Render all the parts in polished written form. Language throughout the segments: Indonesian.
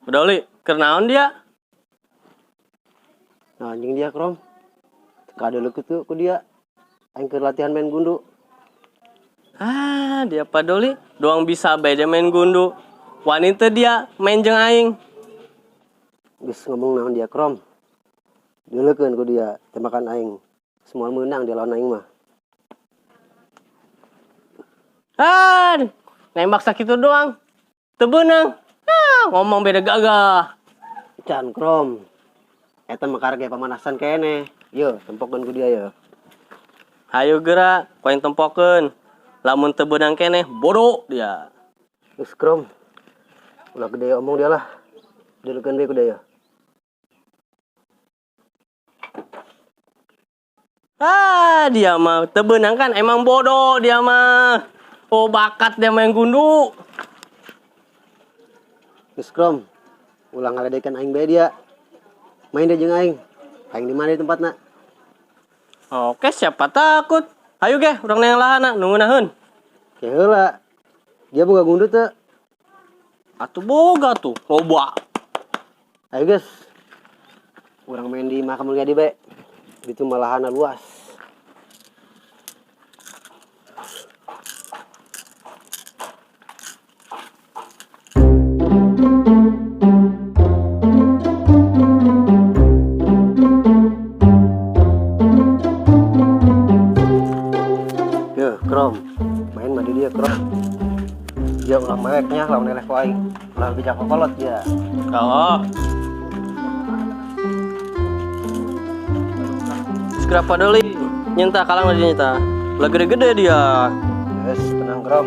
Peduli, kenaon dia? Nah, anjing dia Krom. Kada leukeut tuh ku dia. Aing keur latihan main gundu. Ah, dia peduli. Doang bisa beda main gundu. Wanita dia main jeung aing. Geus ngomong naon dia Krom. Deuleukeun ku dia tembakan aing. Semua menang dia lawan aing mah. Ah, nembak sakitu doang. Teu beunang. Ah, ngomong beda gagah. Can Krom. Eta mah karge pamanasan kene. Yo, tempokkeun ku dia yo. Hayu geura, koeng tempokeun. Lamun teu beunang keneh, bodoh dia. Geus Krom. Ulah gede omong dia lah. Deuleukeun deui ku dia yo. Ah, dia mah teu beunang kan emang bodoh dia mah. Oh, bakat dia main gundu. Geus Krom. Ulah ngaledekeun aing bae dia. Main dia jeung aing. Aing di mana di tempatna? Oke, siapa takut. Hayu ge, urang neang lahana nunggunaheun. Ke heula. Dia boga gundu teu? Atuh boga tuh, loba. Ayo guys. Urang main di Makam Mulyadi bae. Ditu malahana luas. Yo, Krom. Main mah di dia, Krom. Dia ulah meweknya lawan eleh ku aing. Ulah bijak kokolot dia. Kalau segera padoli, nyenta kalang aja nyenta. Ulah gede-gede dia. Yes, tenang Krom.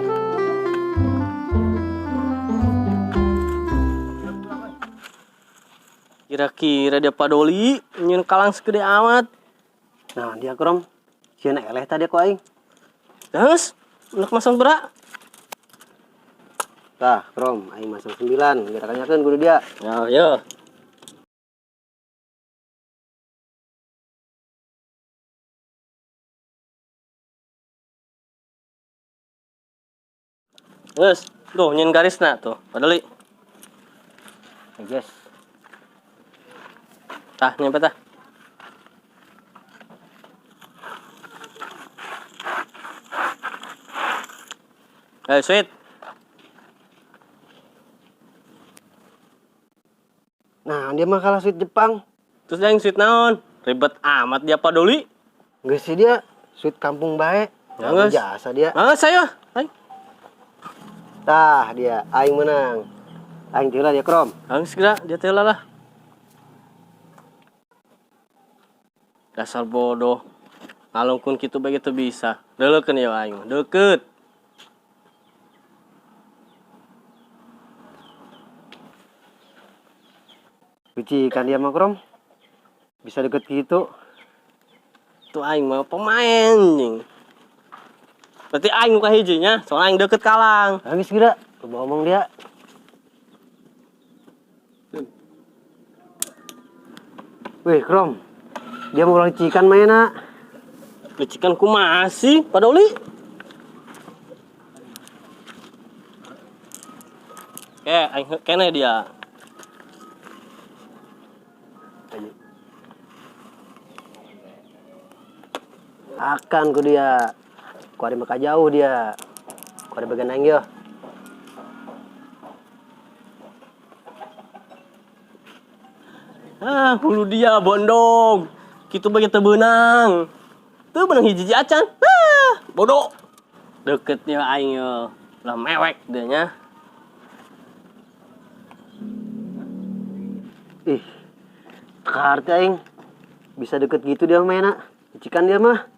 Kira-kira dia padoli, nyen kalang segede amat. Nah, dia Krom. Sieun eleh tadi ku aing. Geus, unek masang berak. Tah, Krom, aing masang 9. Gerakanyakeun kudu dia. Ya, yo. Geus, tuh nyen garisna tuh, padoli. Yes. Tah, nyampe tah. Sweet. Nah, dia mah kalah sweet Jepang. Terus yang sweet naon? Ribet amat dia padoli. Geus sih dia sweet kampung bae. Ya, geus. Jasa dia. Saya. Aing. Tah, dia aing menang. Aing teu dia Krom. Geus segera dia teh lah. Dasar bodoh. Ngalungkun kitu bae kitu bisa. Deuleukeun ya aing, deukeut. Luci kan dia mah Krom. Bisa deket gitu. Tuh aing mah pemain anjing. Berarti aing nu kahijinya, soalnya aing deukeut kalang. Geus geura, coba ngomong dia. Wih, Krom. Dia mau lecikan mainna. Lecikan kumaha sih, padoli? Aing kene dia. Akan ku dia. Ku ada maka jauh dia. Ku ada bagian aing yo. Ah, hulu dia bondong. Kitu bagi teu beunang. Teu beunang hiji acan. Ah, bodoh. Deketnya aing yo. Lah mewek dia nya. Ih. Karti aing. Bisa deket gitu dia mainna. Lecikan dia mah.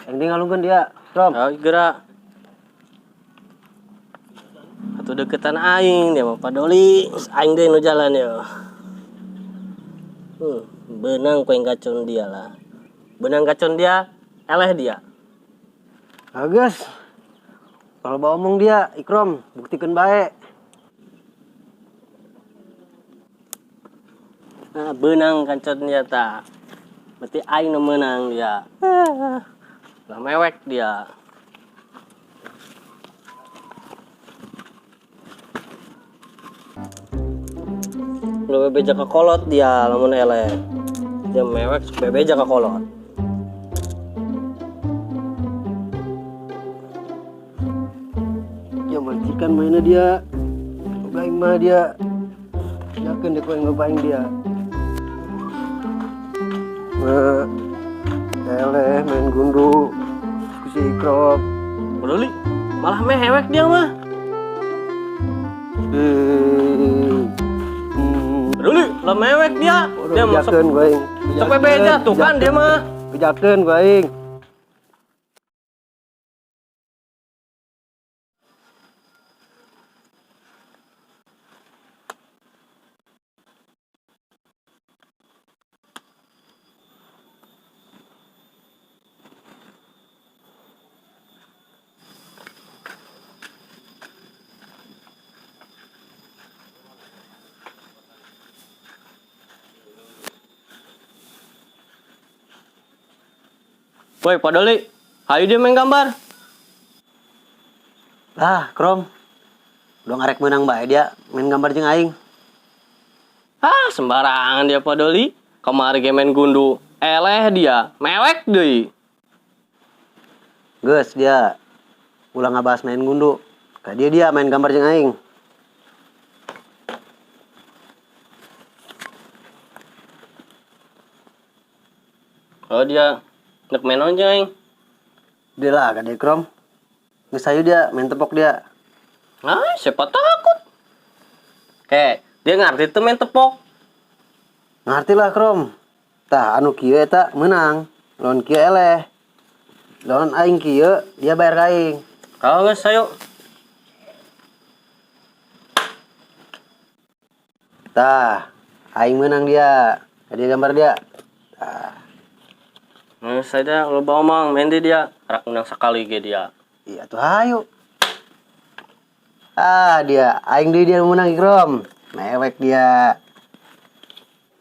Yang ngalungkeun dia, Krom. Oh, geura. Atuh deketan aing dia mah padoli. Aing deui nu jalan yo. Beunang koeng gacon dia lah. Beunang gacon dia, eleh dia. Bagus. Kalau bawa omong dia, Ikrom, buktikan bae. Nah, beunang gacon dia ta. Berarti aing nu meunang dia. Lah mewek dia. Udah bebeja ke kolot dia lamun eleh. Dia mewek bebeja ke kolot. Ya majikan mainnya dia. Ngebaing mah dia. Yakin deh kau yang ngebaing dia. Nah, eleh main gundu. Si Ikrom. Peduli, malah mewek dia mah. Peduli, lah mewek dia. Dia masuk Pijakeun gue aing. sampai beja tuh kan dia mah. Pijakeun gue aing. Woi, Padoli, hayu dia main gambar. Lah, Krom. Udah ngarek menang bae dia main gambar jeung aing. Ah, sembarangan dia Padoli. Kemarin game main gundu, eleh dia, mewek deui. Geus dia ulang ngabahas main gundu. Ka dia main gambar jeung aing. Oh dia nek main onjang aing. Dia lah ka dia Krom. Geus hayu dia main tepok dia. Ah, siapa takut? Dia ngerti tuh main tepok. Ngarti lah Krom. Tah anu kieu eta menang. Lawan kieu eleh. Lawan aing kieu dia bayar ka aing. Kalau geus ayo. Tah, aing menang dia. Ka dia gambar dia. Tah, Nah, saya lo bawa mang main di dia. Rak menang sekali ge dia. iya tuh hayu. Ah, dia aing deui dia menang Krom. Mewek dia.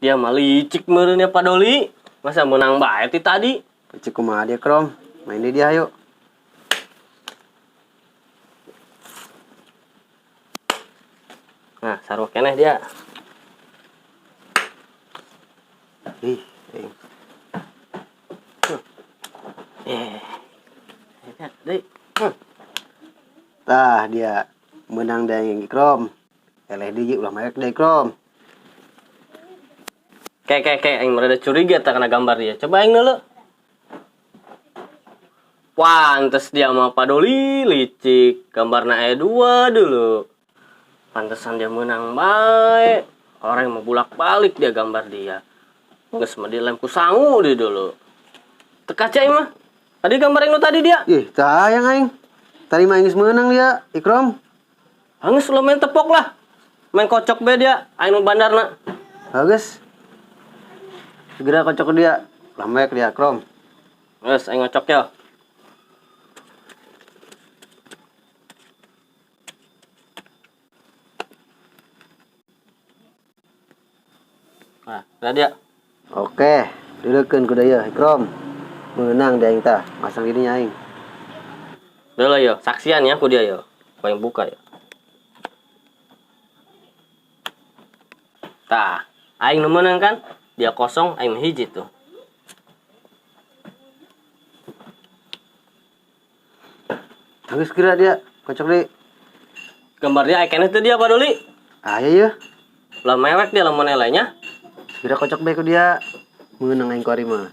Dia mah licik meureun ya Padoli. Masa menang bae ti tadi. Cek kumaha dia Krom. Main deui dia hayu. Nah, sarua keneh dia. Ih, Dei. tah dia menang dari Krom. Eleh deui ulah mewek deui Krom. Aing merada curiga tak kena gambar dia. Coba aing dulu. Pantes dia sama Padoli licik. Gambarna E2 dulu. Pantesan dia menang baik. Orang yang mau bulak-balik dia gambar dia. Geus mah dilem ku sangu dia dulu. Teka cai mah. Tadi gambar yang tadi dia. Ih, sayang aing. Tadi mah geus menang dia, Ikrom. Hangus lo main tepok lah. Main kocok be dia. Aing nu bandarna. Bagus. Segera kocok ke dia. Lambek dia, Krom. Geus aing ngocok ya. Nah, udah dia. Oke, dudukeun ku deui Ikrom. Menang dia aing tah, masang dirinya aing. Udah lah yo, saksian ya ku dia yo. Kau yang buka ya. Tah, aing nu menang kan? Dia kosong, aing hiji tuh. Bagus kira dia, kocok deui. Gambarnya ikonnya itu dia Padoli. Ah iya. Lah mewek dia lamun elehnya. Segera kocok bae ku dia. Menang aing ku ari mah.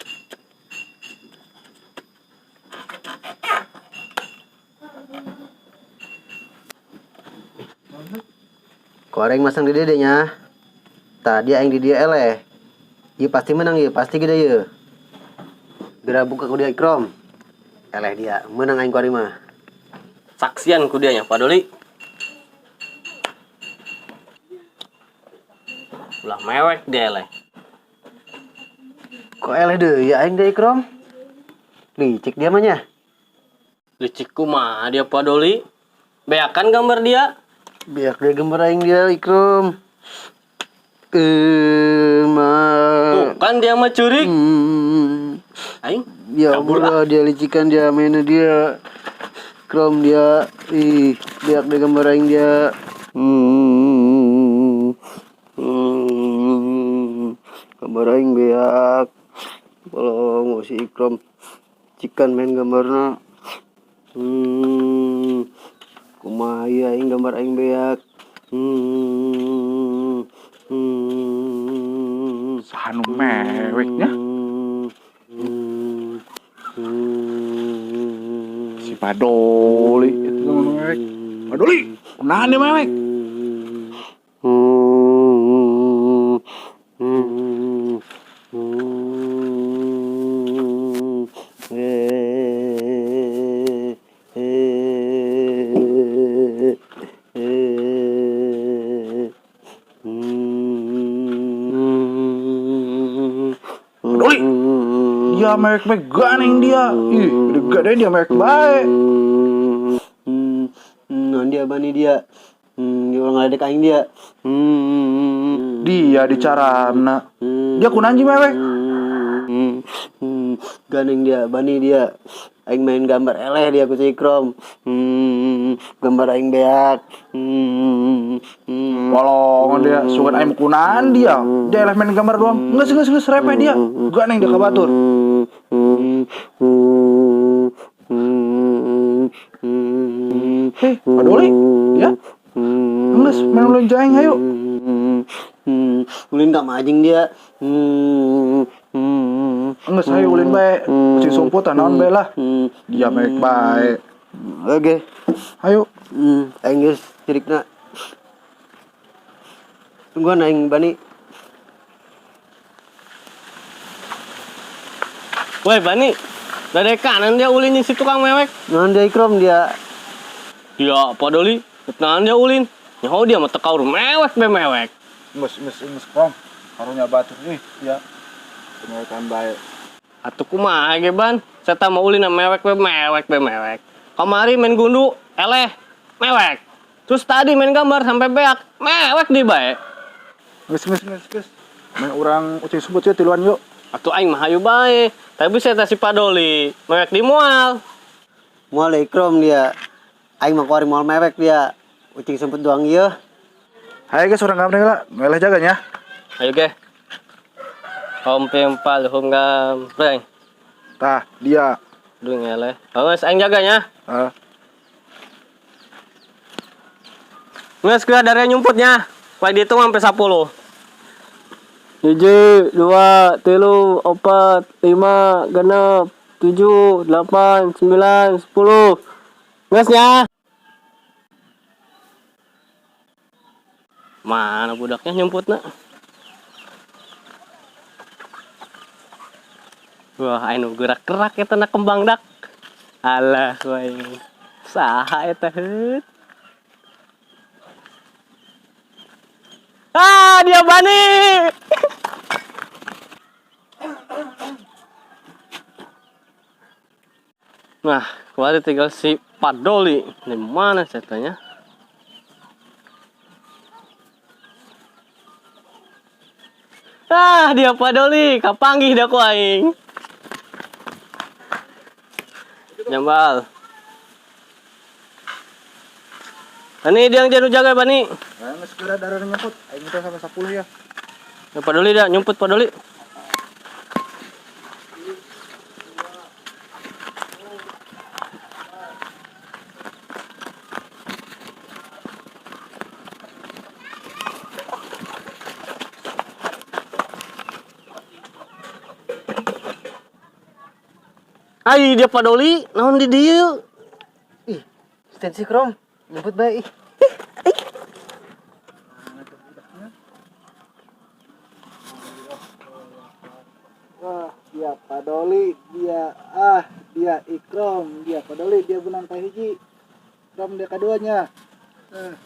Koreng masang di dedenya. Tadi aing di dia eleh. Ieu pasti menang ieu, pasti gede ieu. Segera buka ku dia Ikrom. Eleh dia, menang aing ku ari mah. Saksian ku dia nya Padoli. Ulah mewek dia eleh. Kok eleh deui ya aing deui Ikrom? Licik dia mah nya. Licik kumaha dia Padoli. Beakan gambar dia. Biar dia gambar aing dia Ikrom. Tuh kan dia mah curik. Aing Ya kabur Allah, dia licikan dia mainnya dia. Krom dia. Ih, biar dia gambar aing dia. gambar aing beak. Kalau si Ikrom cikan main gambarna. Kumaha ieu aing gambar aing beak. Sahanu meweknya. Si Padoli itu mewek. Padoli, kunahan dia mewek. Padoli, dia mewek-mewek ganing dia. Ih, gede-gede dia mewek baik. Dia bani dia. Dia orang ngeledek aing dia. Dia dicarana. Dia kunanji mewek. Ganeng dia, bani dia. Aing main gambar eleh dia ku si Ikrom. Gambar aing beak. Polongan dia, sugan aing kunahan dia. Dia eleh main gambar doang. Nges repeh dia. Ganeng dia kabatur. Hei, Padoli, ya? Nges main ulun jaeng ayo. Ulin tak majing dia. Nges ayo ulin bae. Kucing sumput naon bae lah. Dia mewek bae. Oke. Ayo. Aing geus cirikna. Tungguan aing bani. Woi Bani, dari kanan dia ulin si tukang mewek. Naon dia Ikrom dia. Ya Padoli, kenalan dia ulin. Nyaho dia mah tekaur mewek be mewek. Nges Krom. Karunya batur nih, ya. Kemewekan bae. Atuh kumaha ge Ban? Saya mau ulin mewek be mewek. Kamari main gundu, eleh, mewek. Terus tadi main gambar sampai beak, mewek di bae. Nges. Main orang ucing sumput ya tiluan yuk. Atuh aing mah hayu bae. Tapi saya si Padoli, mewek di moal. Moal Ikrom dia. Aing mah kuari moal mewek dia. Ucing sempet doang ieu. Hai guys, orang gamreng lah. Ngeleh jaganya. Ayo ge. Om pempal hum gamreng. Tah, dia. Duh ngeleh. Awas aing jaganya. Nges kira dari nyumputnya. Baik dihitung sampai 10. 1, 2, 3, 4, 5, 6, 7, 8, 9, 10. Ngesnya. Mana budaknya nyumputna? Wah, anu gerak-gerak eta na kembang dak. Alah, wae. Saha eta heut? Ah, dia Bani. Nah, kemarin tinggal si Padoli. Di mana saya tanya? Ah, dia Padoli. Kapanggih dah ku aing. Nyambal. Ini dia yang jadu jaga Bani. Nges kira darah nyumput. Aing itu sampai 10 ya. Ya Padoli dah nyumput Padoli. Ai dia Padoli, naon di dieu? Stand si Ikrom. Nyebut bae ih. Dia Padoli, dia Ikrom, dia Padoli, dia benang hiji. Ikrom dia keduanya.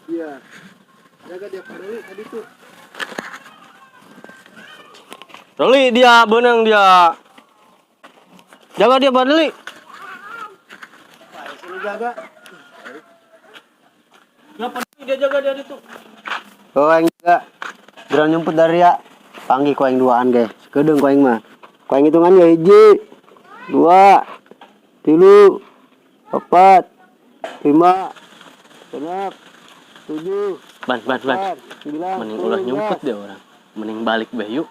Dia jaga dia Padoli tadi tuh. Padoli dia benang dia. Jaga dia Padoli. Sini jaga. Ya Padoli dia jaga dia itu. Oh aing juga. Gerang nyumput dari ya. Panggih ku aing duaan ge. Sekedeung ku aing mah. Ku aing hitungan ya 1, 2, 3, 4, 5, 6, 7. Ban. 9. Mending ulah nyumput deh orang. Mending balik be yuk.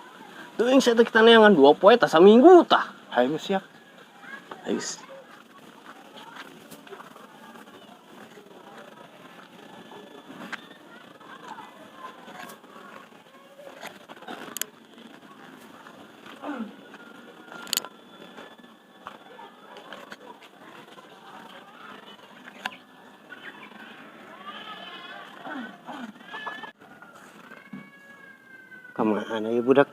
Teuing saya teh kita neangan 2 poe tah saminggu tah. Hayu siap. Ais. Kemana ya budak?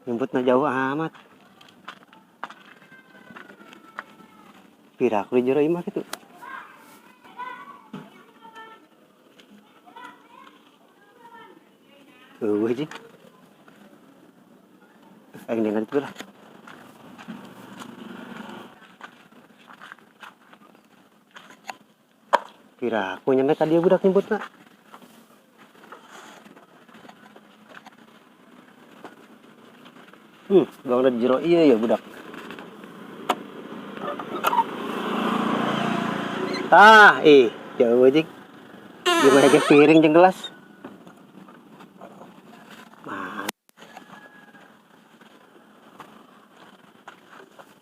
Nyebutnya jauh amat. Pira aku di jero imah gitu. Ji. Aing dengar itu lah. Pira aku nyampe tadi ya budak nyebutnya. Gak ada jero iya ya budak. Tah, jauh aja. Gimana ke piring jeung gelas.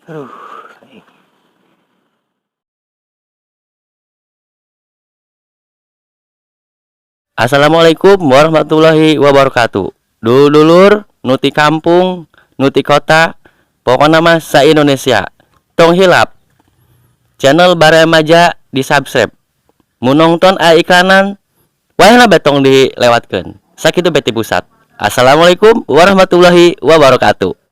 Aduh. Assalamualaikum warahmatullahi wabarakatuh. Dulur, nuti kampung, nuti kota, pokoknya mah sa-Indonesia. Tong hilap. Channel Bare Maja di subscribe. Mun nonton iklanan, wayahna betong dilewatkeun. Sakitu beti pusat. Assalamualaikum warahmatullahi wabarakatuh.